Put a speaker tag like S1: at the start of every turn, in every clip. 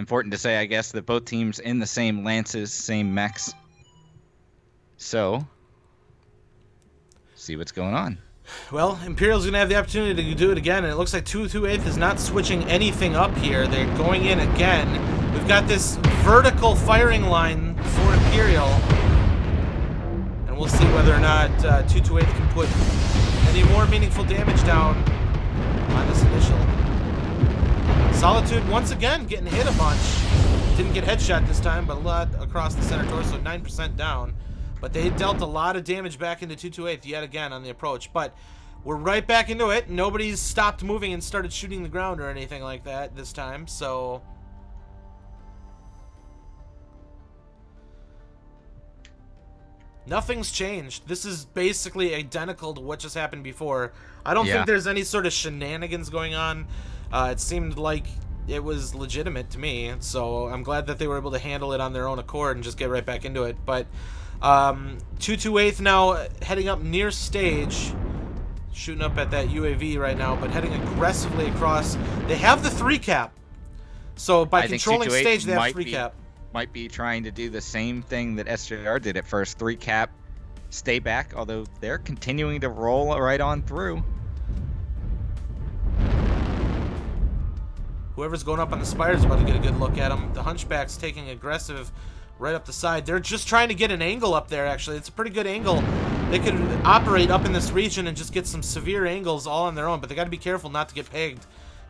S1: Important to say, I guess, that both teams in the same lances, same mechs. So, see what's going on.
S2: Well, Imperial's going to have the opportunity to do it again, and it looks like 228th is not switching anything up here. They're going in again. We've got this vertical firing line for Imperial, and we'll see whether or not 228th can put any more meaningful damage down on this initial. Solitude, once again, getting hit a bunch. Didn't get headshot this time, but a lot across the center torso, 9% down. But they dealt a lot of damage back into 228th yet again on the approach. But we're right back into it. Nobody's stopped moving and started shooting the ground or anything like that this time. So nothing's changed. This is basically identical to what just happened before. I don't think there's any sort of shenanigans going on. It seemed like it was legitimate to me. So I'm glad that they were able to handle it on their own accord and just get right back into it. But 228th now heading up near stage, shooting up at that UAV right now, but heading aggressively across. They have the 3 cap, so by controlling stage they have 3 cap.
S1: Might be trying to do the same thing that SJR did at first, 3 cap, stay back, although they're continuing to roll right on through.
S2: Whoever's going up on the spire is about to get a good look at them. The Hunchback's taking aggressive right up the side. They're just trying to get an angle up there, actually. It's a pretty good angle. They could operate up in this region and just get some severe angles all on their own, but they got to be careful not to get pegged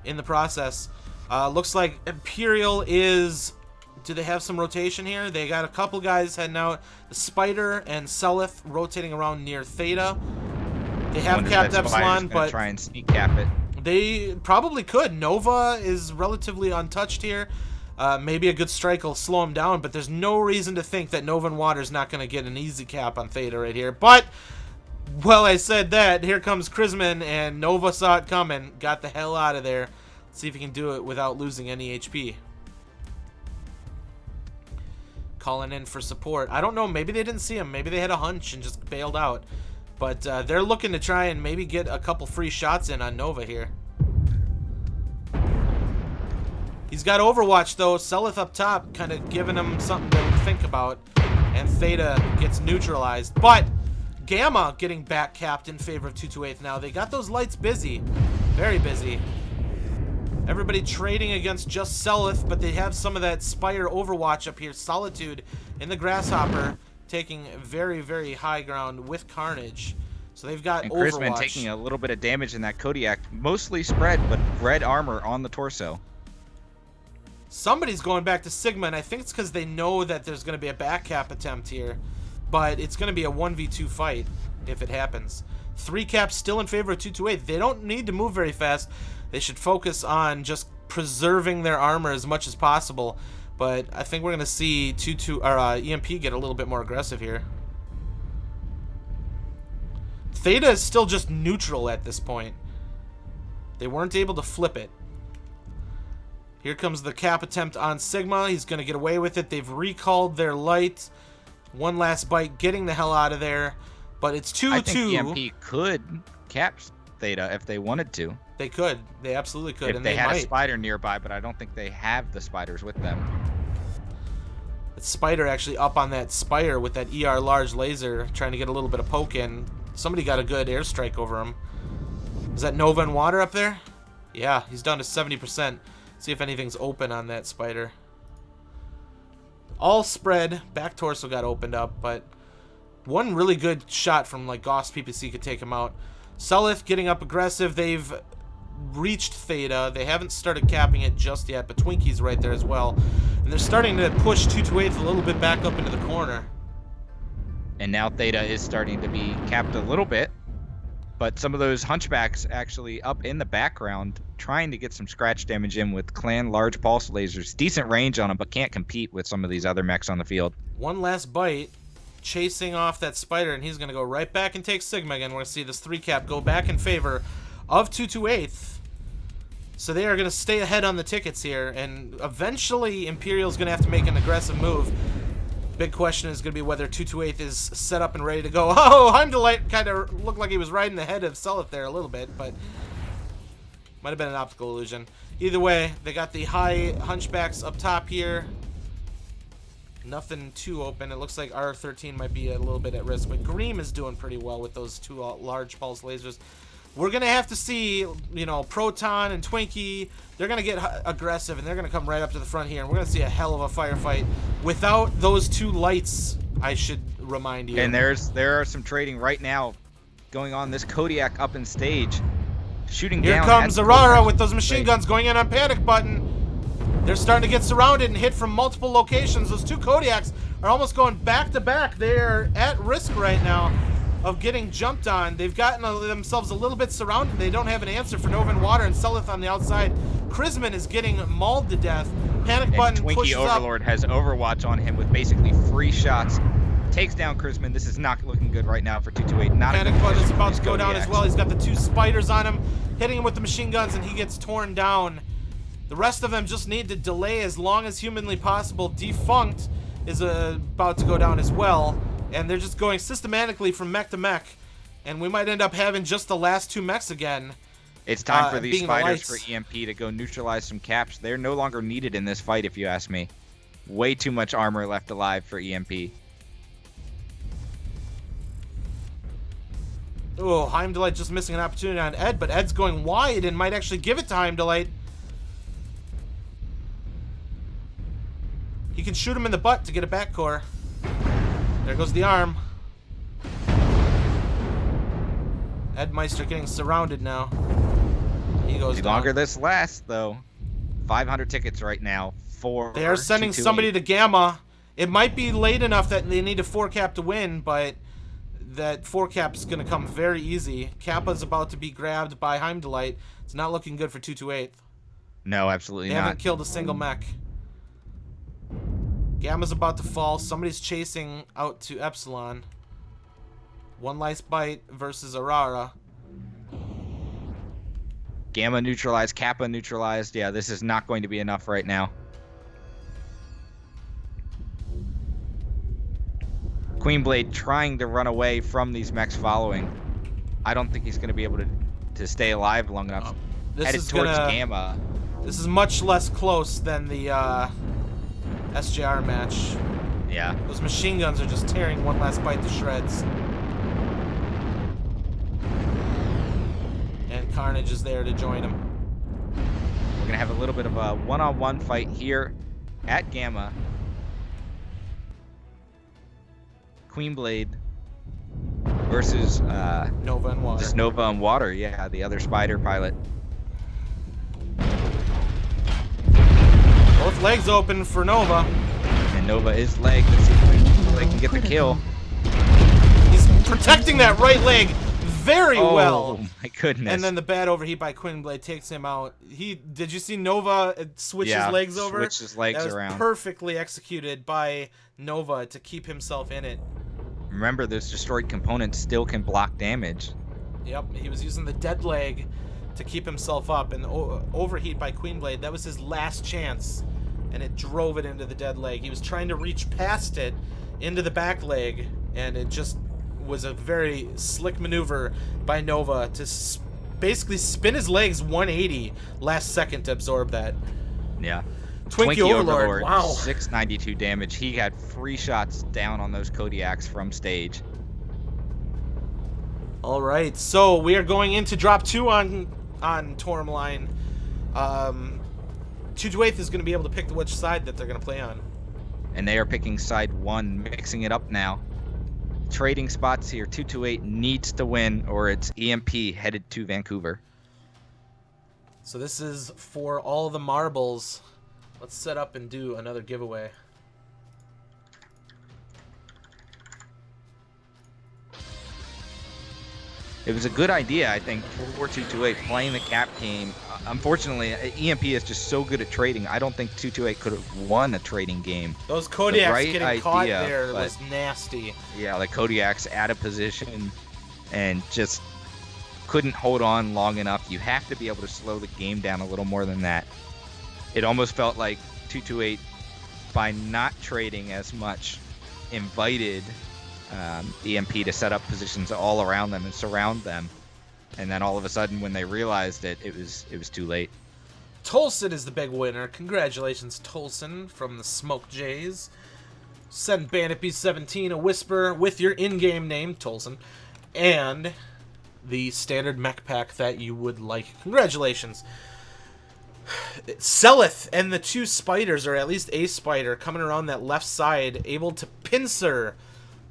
S2: in the process. Looks like Imperial is... Do they have some rotation here? They got a couple guys heading out. The Spider and Selith rotating around near Theta. They have capped Epsilon, but...
S1: try and sneak cap it.
S2: They probably could. Nova is relatively untouched here. Maybe a good strike will slow him down, but there's no reason to think that Nova and Water's not going to get an easy cap on Theta right here. But, well, I said that. Here comes Chrisman, and Nova saw it coming. Got the hell out of there. Let's see if he can do it without losing any HP. Calling in for support. I don't know. Maybe they didn't see him. Maybe they had a hunch and just bailed out. But they're looking to try and maybe get a couple free shots in on Nova here. He's got Overwatch, though. Selith up top, kind of giving him something to think about. And Theta gets neutralized. But Gamma getting back capped in favor of 228th now. They got those lights busy. Very busy. Everybody trading against just Selith, but they have some of that Spire Overwatch up here. Solitude in the Grasshopper, taking very, very high ground with Carnage. So they've got Overwatch. And
S1: Chrisman taking a little bit of damage in that Kodiak. Mostly spread, but red armor on the torso.
S2: Somebody's going back to Sigma, and I think it's because they know that there's going to be a back cap attempt here. But it's going to be a 1v2 fight if it happens. 3 caps still in favor of 228. They don't need to move very fast. They should focus on just preserving their armor as much as possible. But I think we're going to see EMP get a little bit more aggressive here. Theta is still just neutral at this point. They weren't able to flip it. Here comes the cap attempt on Sigma. He's going to get away with it. They've recalled their light. One last bite, getting the hell out of there. But it's 2-2.
S1: I think EMP could cap Theta if they wanted to.
S2: They could. They absolutely could.
S1: If they had a spider nearby, but I don't think they have the spiders with them.
S2: That spider actually up on that spire with that ER large laser, trying to get a little bit of poke in. Somebody got a good airstrike over him. Is that Nova and Water up there? Yeah, he's down to 70%. See if anything's open on that spider. All spread. Back torso got opened up, but one really good shot from like Goss PPC could take him out. Selith getting up aggressive. They've reached Theta. They haven't started capping it just yet, but Twinkie's right there as well. And they're starting to push 228 a little bit back up into the corner.
S1: And now Theta is starting to be capped a little bit. But some of those Hunchbacks actually up in the background trying to get some scratch damage in with Clan large pulse lasers. Decent range on them, but can't compete with some of these other mechs on the field.
S2: One last bite, chasing off that spider, and he's going to go right back and take Sigma again. We're going to see this 3 cap go back in favor of 228. So they are going to stay ahead on the tickets here, and eventually Imperial's going to have to make an aggressive move. Big question is going to be whether 228 is set up and ready to go. Oh, Heimdallite kind of looked like he was riding the head of Selith there a little bit, but Might have been an optical illusion. Either way, they got the high hunchbacks up top here. Nothing too open. It looks like R13 might be a little bit at risk, but Greem is doing pretty well with those two large pulse lasers. We're going to have to see, you know, Proton and Twinkie. They're going to get aggressive, and they're going to come right up to the front here, and we're going to see a hell of a firefight without those two lights, I should remind you.
S1: And there are some trading right now going on. This Kodiak up in stage, shooting down.
S2: Here comes Aurora with those machine guns going in on panic button. They're starting to get surrounded and hit from multiple locations. Those two Kodiaks are almost going back to back. They're at risk right now of getting jumped on. They've gotten themselves a little bit surrounded. They don't have an answer for Nova and Water and Selith on the outside. Chrisman is getting mauled to death. Panic button pushes
S1: Twinkie Overlord has Overwatch on him with basically free shots. Takes down Chrisman. This is not looking good right now for 228. Not
S2: Panic button is about to go down as well. He's got the two spiders on him, hitting him with the machine guns, and he gets torn down. The rest of them just need to delay as long as humanly possible. Defunct is about to go down as well, and they're just going systematically from mech to mech, and we might end up having just the last two mechs again.
S1: It's time for these spiders for EMP to go neutralize some caps. They're no longer needed in this fight, if you ask me. Way too much armor left alive for EMP.
S2: Oh, Heimdallite just missing an opportunity on Ed, but Ed's going wide and might actually give it to Heimdallite. He can shoot him in the butt to get a backcore. There goes the arm. Ed Meister getting surrounded now. He goes
S1: The
S2: down.
S1: longer this lasts, though, 500 tickets right now.
S2: They are sending somebody to Gamma. It might be late enough that they need a 4-cap to win, but that 4-cap's going to come very easy. Kappa's about to be grabbed by Heimdallite. It's not looking good for 228.
S1: No, absolutely
S2: They
S1: not.
S2: haven't killed a single mech. Gamma's about to fall. Somebody's chasing out to Epsilon. One Last Bite versus Aurora.
S1: Gamma neutralized, Kappa neutralized. Yeah, this is not going to be enough right now. Queenblade trying to run away from these mechs following. I don't think he's going to be able to stay alive long enough. Headed towards Gamma.
S2: This is much less close than the SJR match.
S1: Yeah.
S2: Those machine guns are just tearing One Last Bite to shreds. And Carnage is there to join him.
S1: We're going to have a little bit of a one-on-one fight here at Gamma. Queenblade versus
S2: Nova and Water.
S1: just Nova and Water, yeah, the other spider pilot.
S2: Both legs open for Nova.
S1: And Nova is legged. Let's see if they can get the kill.
S2: He's protecting that right leg very well.
S1: Oh my goodness.
S2: And then the bad overheat by Queenblade takes him out. Did you see Nova switch his legs over?
S1: Switch his legs
S2: that was
S1: around.
S2: Perfectly executed by Nova to keep himself in it.
S1: Remember, those destroyed components still can block damage.
S2: Yep, he was using the dead leg to keep himself up, and overheat by Queenblade, that was his last chance, and it drove it into the dead leg. He was trying to reach past it into the back leg, and it just was a very slick maneuver by Nova to basically spin his legs 180 last second to absorb that.
S1: Yeah.
S2: Twinkie Overlord, wow.
S1: 692 damage. He had free shots down on those Kodiaks from stage.
S2: All right, so we are going into drop 2 on Tourmaline. 228th is going to be able to pick which side that they're going to play on.
S1: And they are picking side 1, mixing it up now. Trading spots here. 228 needs to win, or it's EMP headed to Vancouver.
S2: So this is for all the marbles. Let's set up and do another giveaway.
S1: It was a good idea, I think, for 228 playing the cap game. Unfortunately, EMP is just so good at trading. I don't think 228 could have won a trading game.
S2: Those Kodiaks
S1: right
S2: getting caught
S1: idea,
S2: there was nasty.
S1: Yeah, like Kodiak's out of position and just couldn't hold on long enough. You have to be able to slow the game down a little more than that. It almost felt like 228, by not trading as much, invited EMP to set up positions all around them and surround them. And then all of a sudden, when they realized it, it was too late.
S2: Tolson is the big winner. Congratulations, Tolson from the Smoke Jays. Send Bandit B17 a whisper with your in-game name, Tolson, and the standard mech pack that you would like. Congratulations. Seleth and the two spiders, or at least a spider, coming around that left side, able to pincer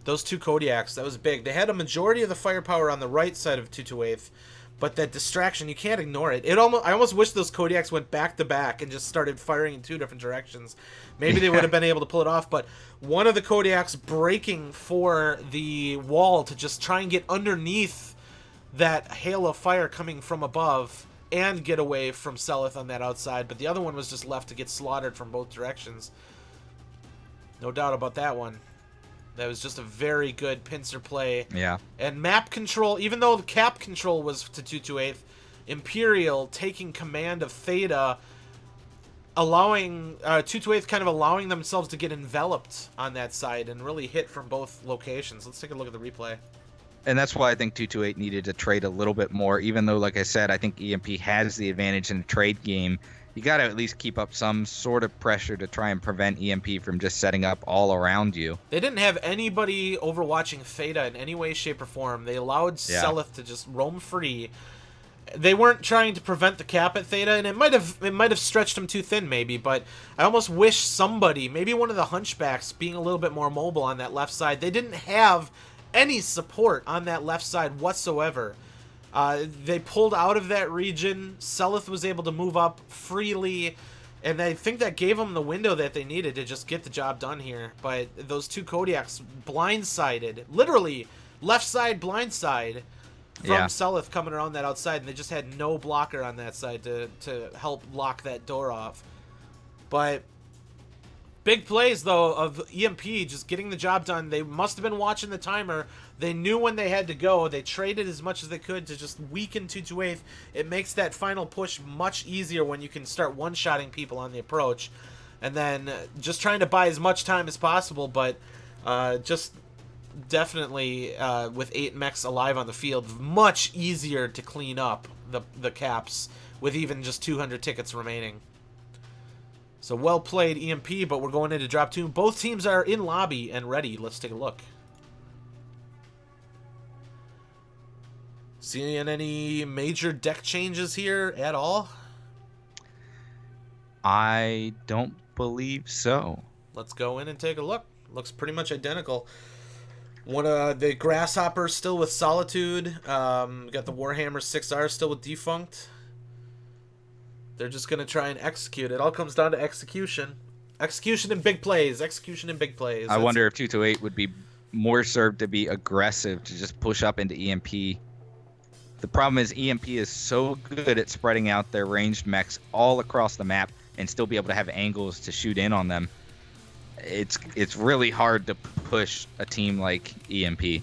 S2: those two Kodiaks. That was big. They had a majority of the firepower on the right side of 228th, but that distraction, you can't ignore it. I almost wish those Kodiaks went back to back and just started firing in two different directions. Maybe they would have been able to pull it off, but one of the Kodiaks breaking for the wall to just try and get underneath that hail of fire coming from above and get away from Seleth on that outside, but the other one was just left to get slaughtered from both directions. No doubt about that one. That was just a very good pincer play.
S1: Yeah.
S2: And map control, even though the cap control was to 228th, Imperial taking command of Theta, allowing 228th kind of allowing themselves to get enveloped on that side and really hit from both locations. Let's take a look at the replay.
S1: And that's why I think 228 needed to trade a little bit more, even though, like I said, I think EMP has the advantage in a trade game. You got to at least keep up some sort of pressure to try and prevent EMP from just setting up all around you.
S2: They didn't have anybody overwatching Theta in any way, shape, or form. They allowed Seleth to just roam free. They weren't trying to prevent the cap at Theta, and it might have stretched them too thin, maybe. But I almost wish somebody, maybe one of the hunchbacks, being a little bit more mobile on that left side. They didn't have any support on that left side whatsoever. They pulled out of that region. Seleth was able to move up freely, and I think that gave them the window that they needed to just get the job done here. But those two Kodiaks blindsided, literally left side blindside from Seleth coming around that outside, and they just had no blocker on that side to help lock that door off. But big plays, though, of EMP just getting the job done. They must have been watching the timer. They knew when they had to go. They traded as much as they could to just weaken 228th. It makes that final push much easier when you can start one-shotting people on the approach. And then just trying to buy as much time as possible, but just definitely with 8 mechs alive on the field, much easier to clean up the caps with even just 200 tickets remaining. So well played, EMP, but we're going into drop 2. Both teams are in lobby and ready. Let's take a look. Seeing any major deck changes here at all?
S1: I don't believe so.
S2: Let's go in and take a look. Looks pretty much identical. One of the Grasshoppers still with Solitude. We got the Warhammer 6R still with Defunct. They're just going to try and execute. It all comes down to execution. Execution and big plays. Execution and big plays.
S1: I wonder if 228 would be more served to be aggressive, to just push up into EMP. The problem is EMP is so good at spreading out their ranged mechs all across the map and still be able to have angles to shoot in on them. It's really hard to push a team like EMP.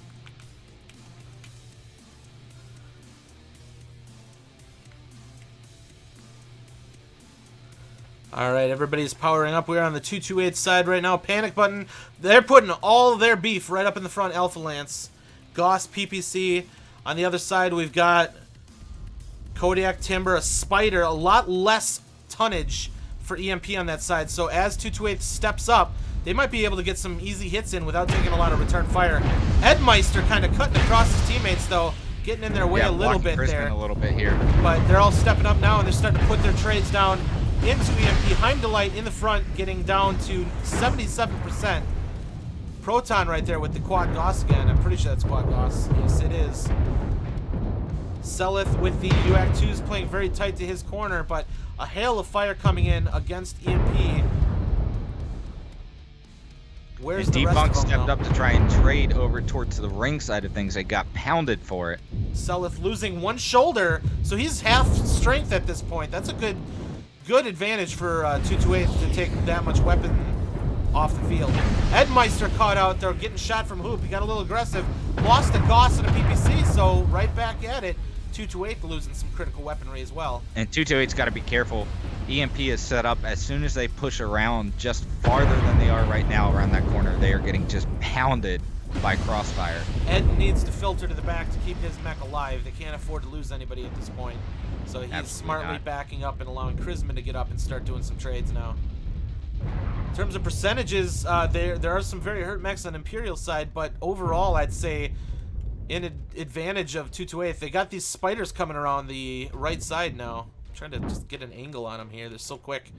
S2: All right, everybody's powering up. We're on the 228 side right now. Panic button. They're putting all their beef right up in the front. Alpha Lance, Goss, PPC. On the other side, we've got Kodiak, Timber, a Spider. A lot less tonnage for EMP on that side. So as 228 steps up, they might be able to get some easy hits in without taking a lot of return fire. Edmeister kind of cutting across his teammates, though, getting in their way a little bit there.
S1: A little bit here.
S2: But they're all stepping up now, and they're starting to put their trades down into EMP. Heimdallite in the front, getting down to 77%. Proton right there with the Quad Goss again. I'm pretty sure that's Quad Goss. Yes, it is. Seleth with the UAC 2s playing very tight to his corner, but a hail of fire coming in against EMP. Where's the rest of them?
S1: Defunct stepped up to try and trade over towards the ring side of things. They got pounded for it.
S2: Seleth losing one shoulder, so he's half strength at this point. That's a good advantage for 228 to take that much weapon off the field. Edmeister caught out there, getting shot from Hoop. He got a little aggressive. Lost a Goss and a PPC, so right back at it. 228 losing some critical weaponry as well.
S1: And 228's got to be careful. EMP is set up as soon as they push around just farther than they are right now around that corner. They are getting just pounded by crossfire.
S2: Ed needs to filter to the back to keep his mech alive. They can't afford to lose anybody at this point. So he's
S1: Absolutely
S2: smartly
S1: not.
S2: backing up and allowing Chrisman to get up and start doing some trades now. In terms of percentages, there are some very hurt mechs on Imperial's side, but overall, I'd say in advantage of 228. They got these spiders coming around the right side now. I'm trying to just get an angle on them here. They're so quick.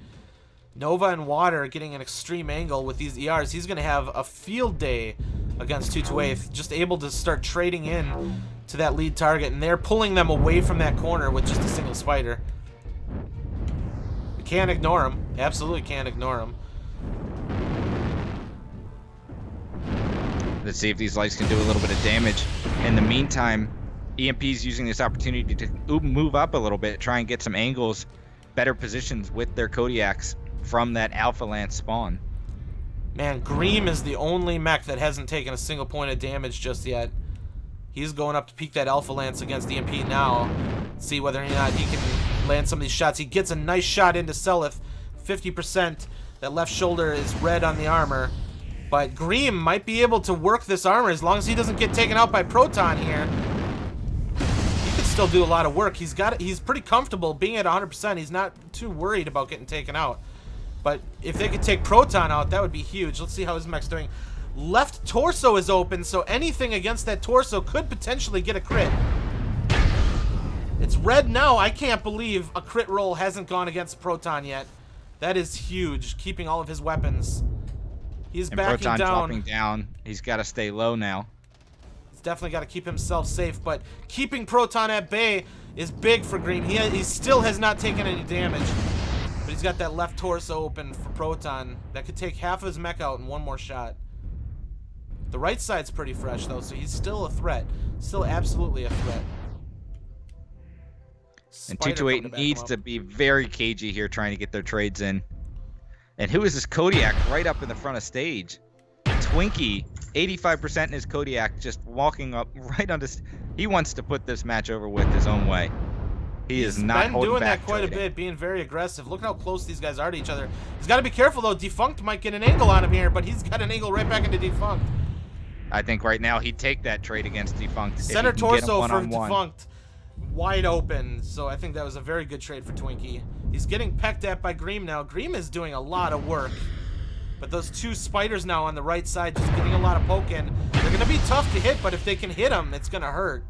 S2: Nova and Water getting an extreme angle with these ERs. He's going to have a field day against 228. Just able to start trading in to that lead target, and they're pulling them away from that corner with just a single spider. You can't ignore him. Absolutely can't ignore him.
S1: Let's see if these lights can do a little bit of damage. In the meantime, EMP's using this opportunity to move up a little bit, try and get some angles, better positions with their Kodiaks from that Alpha Lance spawn.
S2: Man, Greem is the only mech that hasn't taken a single point of damage just yet. He's going up to peek that Alpha Lance against EMP now. See whether or not he can land some of these shots. He gets a nice shot into Selith. 50%. That left shoulder is red on the armor. But Greem might be able to work this armor as long as he doesn't get taken out by Proton here. He could still do a lot of work. He's pretty comfortable being at 100%. He's not too worried about getting taken out. But if they could take Proton out, that would be huge. Let's see how his mech's doing. Left torso is open, so anything against that torso could potentially get a crit. It's red now. I can't believe a crit roll hasn't gone against Proton yet. That is huge, keeping all of his weapons. He's backing
S1: Proton
S2: down.
S1: dropping down. He's got to stay low now.
S2: He's definitely got to keep himself safe, but keeping Proton at bay is big for Green. He still has not taken any damage, but he's got that left torso open for Proton. That could take half of his mech out in one more shot. The right side's pretty fresh, though, so he's still a threat. Still absolutely a threat.
S1: And
S2: Spider
S1: 228
S2: coming to back
S1: needs
S2: him
S1: to
S2: up.
S1: be very cagey here trying to get their trades in. And who is this Kodiak right up in the front of stage? Twinkie, 85% in his Kodiak, just walking up right onto... He wants to put this match over with his own way. He is not
S2: been
S1: holding
S2: doing
S1: back
S2: that quite
S1: trading.
S2: a bit, being very aggressive. Look how close these guys are to each other. He's got to be careful, though. Defunct might get an angle on him here, but he's got an angle right back into Defunct.
S1: I think right now he'd take that trade against Defunct. if he
S2: Center
S1: can get him
S2: torso for
S1: one-on-one.
S2: Defunct. Wide open, so I think that was a very good trade for Twinkie. He's getting pecked at by Greem now. Greem is doing a lot of work. But those two spiders now on the right side just getting a lot of poke in. They're going to be tough to hit, but if they can hit them, it's going to hurt.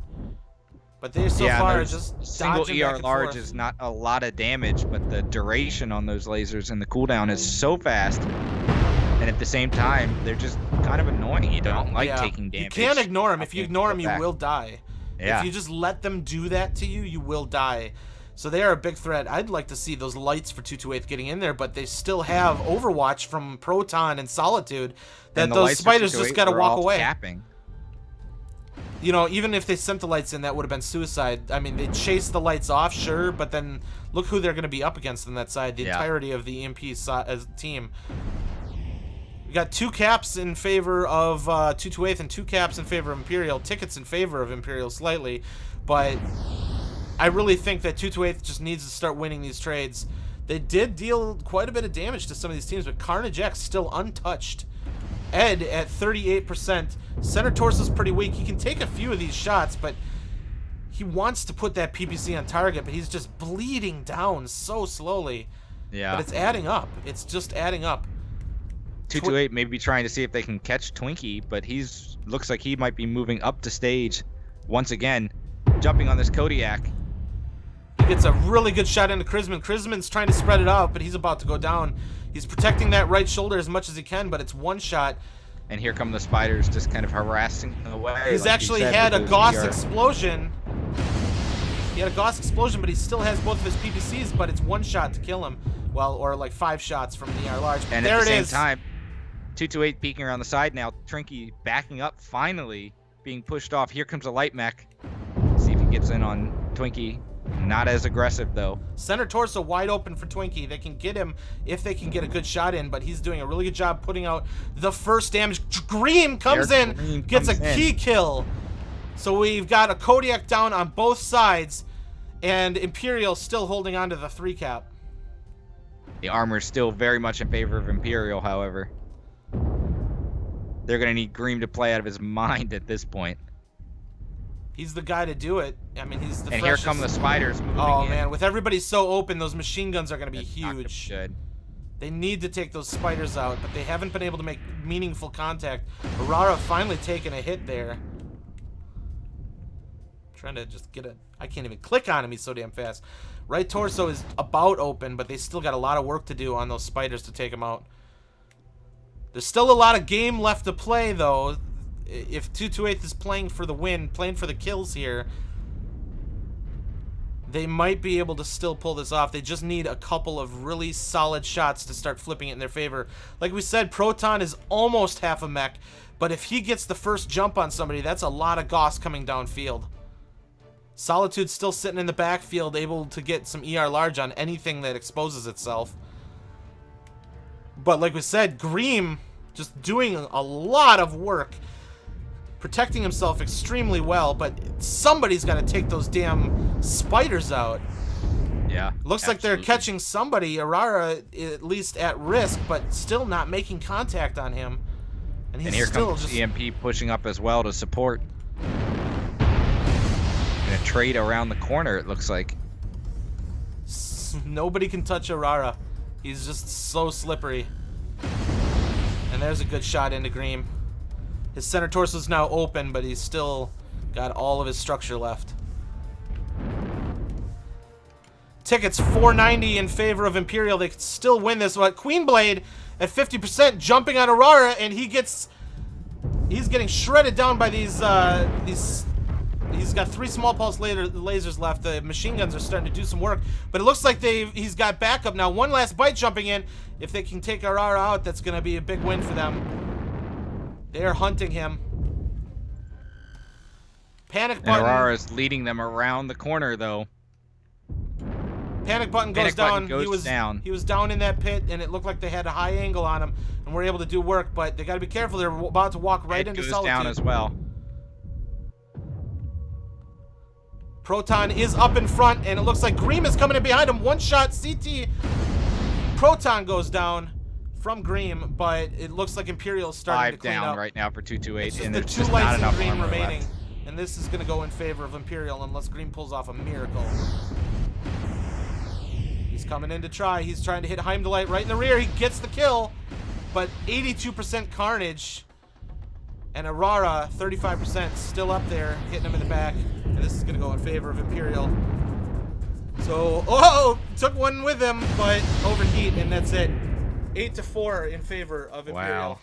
S2: But they so far are just
S1: single
S2: dodging back
S1: ER
S2: and
S1: large
S2: forth.
S1: is not a lot of damage, but the duration on those lasers and the cooldown is so fast. And at the same time, they're just kind of annoying. You don't like taking damage.
S2: You can't ignore them. If you
S1: Okay,
S2: ignore
S1: go
S2: them, you
S1: back.
S2: will die.
S1: Yeah.
S2: If you just let them do that to you, you will die. So they are a big threat. I'd like to see those lights for 228 getting in there, but they still have Overwatch from Proton and Solitude that
S1: And the
S2: those
S1: lights for
S2: spiders just
S1: 228
S2: got to
S1: were
S2: walk
S1: all
S2: away.
S1: Capping.
S2: You know, even if they sent the lights in, that would have been suicide. I mean, they chased the lights off, sure, but then look who they're going to be up against on that side. The entirety of the EMP team. We got 2 caps in favor of 228 and 2 caps in favor of Imperial. Tickets in favor of Imperial slightly, but I really think that 228 just needs to start winning these trades. They did deal quite a bit of damage to some of these teams, but Carnage X still untouched. Ed at 38%. Center Torso's pretty weak. He can take a few of these shots, but he wants to put that PPC on target, but he's just bleeding down so slowly.
S1: Yeah.
S2: But it's adding up. It's just adding up.
S1: 228 may be trying to see if they can catch Twinkie, but he's looks like he might be moving up to stage once again, jumping on this Kodiak.
S2: He gets a really good shot into Chrisman. Chrisman's trying to spread it out, but he's about to go down. He's protecting that right shoulder as much as he can, but it's one shot.
S1: And here come the spiders just kind of harassing away.
S2: He's
S1: like
S2: actually
S1: you said,
S2: had a
S1: with those
S2: Gauss
S1: ER.
S2: explosion. He had a Gauss explosion, but he still has both of his PPCs, but it's one shot to kill him. Well, or like 5 shots from the ER large. But
S1: And
S2: there
S1: at the
S2: it
S1: same
S2: is.
S1: time, 228 peeking around the side now. Trinky backing up, finally being pushed off. Here comes a light mech. See if he gets in on Twinkie. Not as aggressive though.
S2: Center torso wide open for Twinkie. They can get him if they can get a good shot in, but he's doing a really good job putting out the first damage. Greem comes
S1: There
S2: in,
S1: Greem
S2: gets a
S1: comes in.
S2: key kill. So we've got a Kodiak down on both sides, and Imperial still holding on to the 3 cap.
S1: The armor is still very much in favor of Imperial, however. They're going to need Greem to play out of his mind at this point.
S2: He's the guy to do it. I mean, he's the
S1: And
S2: freshest.
S1: here come the spiders moving
S2: Oh,
S1: in.
S2: man. With everybody so open, those machine guns are going to be
S1: That's not gonna be
S2: huge.
S1: good.
S2: They need to take those spiders out, but they haven't been able to make meaningful contact. Aurora finally taking a hit there. Trying to just get a... I can't even click on him. He's so damn fast. Right torso is about open, but they still got a lot of work to do on those spiders to take him out. There's still a lot of game left to play, though. If 228 is playing for the win, playing for the kills here, they might be able to still pull this off. They just need a couple of really solid shots to start flipping it in their favor. Like we said, Proton is almost half a mech, but if he gets the first jump on somebody, that's a lot of Gauss coming downfield. Solitude's still sitting in the backfield, able to get some ER large on anything that exposes itself. But like we said, Greem just doing a lot of work, protecting himself extremely well, but somebody's got to take those damn spiders out.
S1: Yeah.
S2: Looks like they're catching somebody, Aurora at least at risk, but still not making contact on him. And he's
S1: here
S2: still
S1: comes
S2: just
S1: EMP pushing up as well to support. Gonna trade around the corner, it looks like.
S2: Nobody can touch Aurora. He's just so slippery. And there's a good shot into Greem. His center torso is now open, but he's still got all of his structure left. Tickets 490 in favor of Imperial. They could still win this one. Queenblade at 50% jumping on Aurora, and he's getting shredded down by these. He's got 3 small pulse lasers left. The machine guns are starting to do some work, but it looks like he's got backup now. One last bite jumping in. If they can take Aurora out, that's going to be a big win for them. They're hunting him. Panic button.
S1: And Aurora's leading them around the corner, though.
S2: Panic button goes down.
S1: He was
S2: down in that pit, and it looked like they had a high angle on him, and were able to do work. But they got to be careful. They're about to walk right into Solitude.
S1: Down as well.
S2: Proton is up in front, and it looks like Greem is coming in behind him. One shot, CT. Proton goes down from Greem, but it looks like Imperial is starting to clean up.
S1: 5 down right now for 228, and
S2: there's
S1: there's
S2: two
S1: just not
S2: lights in
S1: enough
S2: Greem
S1: armor
S2: remaining,
S1: left.
S2: and this is going to go in favor of Imperial unless Greem pulls off a miracle. He's coming in to try. He's trying to hit Heimdallite right in the rear. He gets the kill, but 82% carnage. And Aurora, 35%, still up there, hitting him in the back. And this is going to go in favor of Imperial. So, took one with him, but overheat, and that's it. 8-4 in favor of Imperial.
S1: Wow.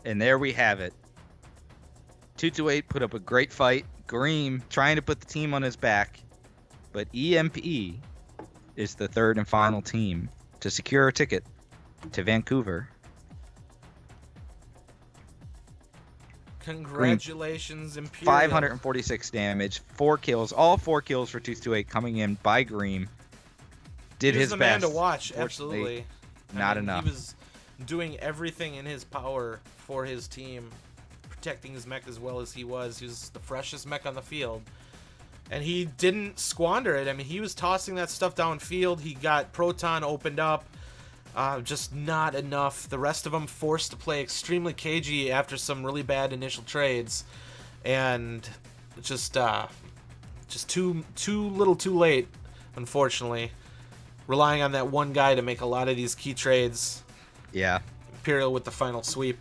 S1: And there we have it. 228 put up a great fight. Greem trying to put the team on his back. But EMP is the third and final team to secure a ticket to Vancouver.
S2: Congratulations, Imperial.
S1: 546 damage, 4 kills, all 4 kills for 228 coming in by Greem. Did his best.
S2: He was the man to watch, absolutely.
S1: Not enough.
S2: He was doing everything in his power for his team, protecting his mech as well as he was. He was the freshest mech on the field. And he didn't squander it. I mean, he was tossing that stuff downfield. He got Proton opened up. Just not enough. The rest of them forced to play extremely cagey after some really bad initial trades, and just too little, too late. Unfortunately, relying on that one guy to make a lot of these key trades.
S1: Yeah.
S2: Imperial with the final sweep,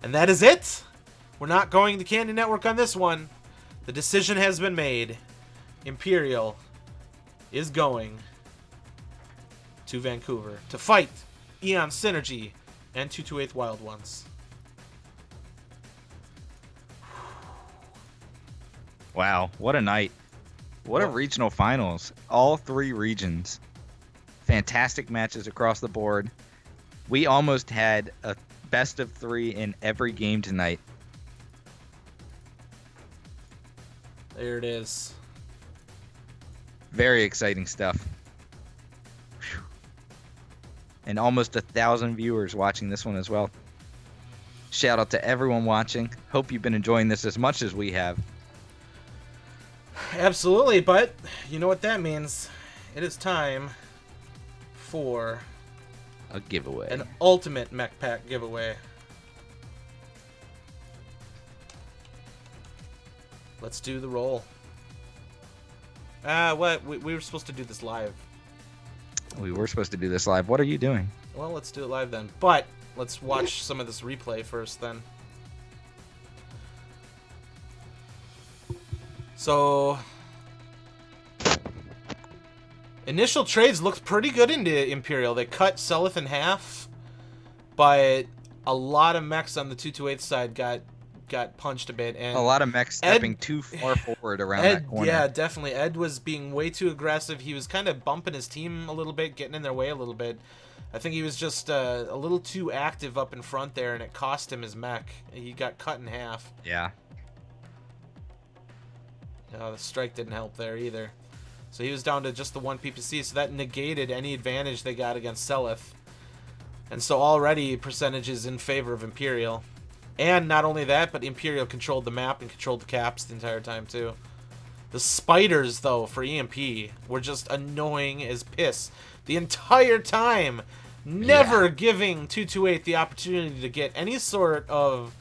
S2: and that is it. We're not going to Candy Network on this one. The decision has been made. Imperial is going to Vancouver to fight Eon Synergy and 228 Wild Ones.
S1: Wow, what a night. What a regional finals. All 3 regions. Fantastic matches across the board. We almost had a best of 3 in every game tonight.
S2: There it is.
S1: Very exciting stuff. And almost 1,000 viewers watching this one as well. Shout out to everyone watching. Hope you've been enjoying this as much as we have.
S2: Absolutely, but you know what that means. It is time for
S1: a giveaway.
S2: An ultimate mech pack giveaway. Let's do the roll. What? We were supposed to do this live.
S1: We were supposed to do this live. What are you doing?
S2: Well, let's do it live then. But let's watch some of this replay first then. So, initial trades looked pretty good into Imperial. They cut Selith in half, but a lot of mechs on the 228 side got punched a bit, and
S1: a lot of mechs stepping too far forward around that corner.
S2: Yeah, definitely. Ed was being way too aggressive. He was kind of bumping his team a little bit, getting in their way a little bit. I think he was just a little too active up in front there, and it cost him his mech. He got cut in half.
S1: Yeah.
S2: The strike didn't help there either. So he was down to just the 1 PPC, so that negated any advantage they got against Selith. And so already percentages in favor of Imperial. And not only that, but Imperial controlled the map and controlled the caps the entire time too. The spiders, though, for EMP were just annoying as piss the entire time. Never giving 228 the opportunity to get any sort of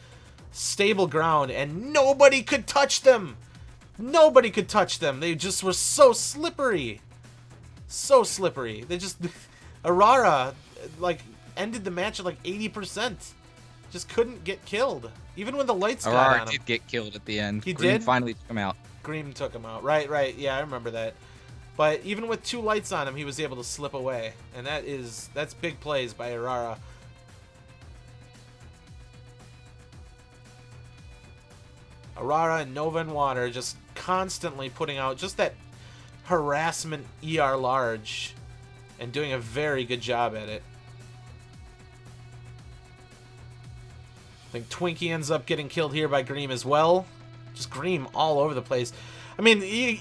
S2: stable ground, and nobody could touch them. Nobody could touch them. They just were so slippery. So slippery. They just... Aurora, like, ended the match at like 80%. Just couldn't get killed. Even when the lights got on him.
S1: Aurora did get killed at the end.
S2: He
S1: Green
S2: did?
S1: finally took him out.
S2: Green took him out. Right. Yeah, I remember that. But even with 2 lights on him, he was able to slip away. And that's big plays by Aurora. Aurora and Nova and Water just constantly putting out just that harassment ER large and doing a very good job at it. I think Twinkie ends up getting killed here by Greem as well. Just Greem all over the place. I mean,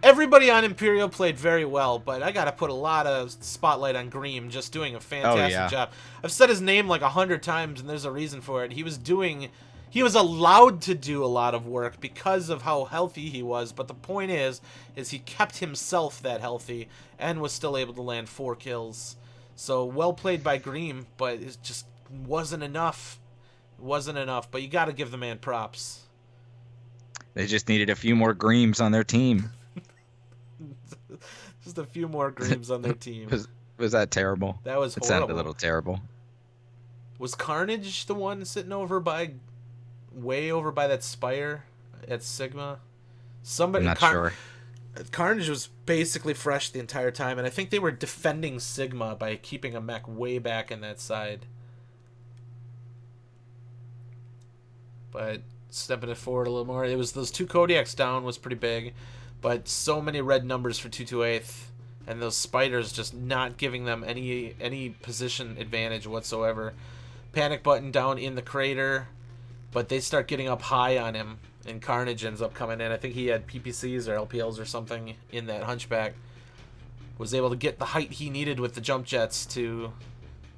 S2: everybody on Imperial played very well, but I gotta put a lot of spotlight on Greem just doing a fantastic job. I've said his name like 100 times, and there's a reason for it. He was allowed to do a lot of work because of how healthy he was, but the point is he kept himself that healthy and was still able to land 4 kills. So well played by Greem, but it just wasn't enough. It wasn't enough, but you got to give the man props.
S1: They just needed a few more Greems on their team.
S2: Just a few more Greems on their team.
S1: Was that terrible?
S2: That was horrible.
S1: It sounded a little terrible.
S2: Was Carnage the one sitting way over by that spire at Sigma? Somebody.
S1: I'm not sure.
S2: Carnage was basically fresh the entire time, and I think they were defending Sigma by keeping a mech way back in that side. But stepping it forward a little more, it was those 2 Kodiaks down was pretty big, but so many red numbers for 228, and those spiders just not giving them any position advantage whatsoever. Panic button down in the crater, but they start getting up high on him, and Carnage ends up coming in. I think he had PPCs or LPLs or something in that Hunchback. Was able to get the height he needed with the jump jets to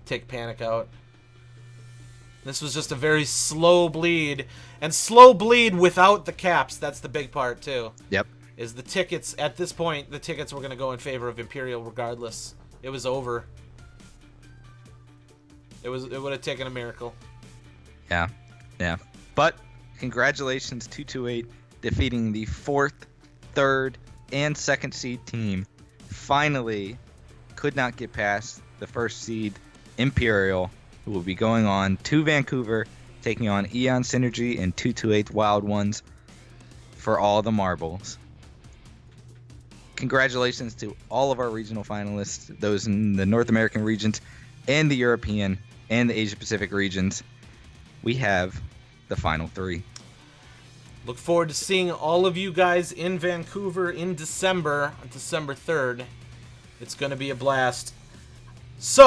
S2: take Panic out. This was just a very slow bleed, and slow bleed without the caps. That's the big part too.
S1: Yep.
S2: Is the tickets, at this point, the tickets were going to go in favor of Imperial regardless. It was over. It would have taken a miracle.
S1: Yeah. But congratulations 228 defeating the 4th, 3rd, and 2nd seed team. Finally could not get past the 1st seed Imperial, who will be going on to Vancouver, taking on Eon Synergy and 228 Wild Ones for all the marbles. Congratulations to all of our regional finalists, those in the North American regions and the European and the Asia Pacific regions. We have the final 3.
S2: Look forward to seeing all of you guys in Vancouver in December, on December 3rd. It's going to be a blast. So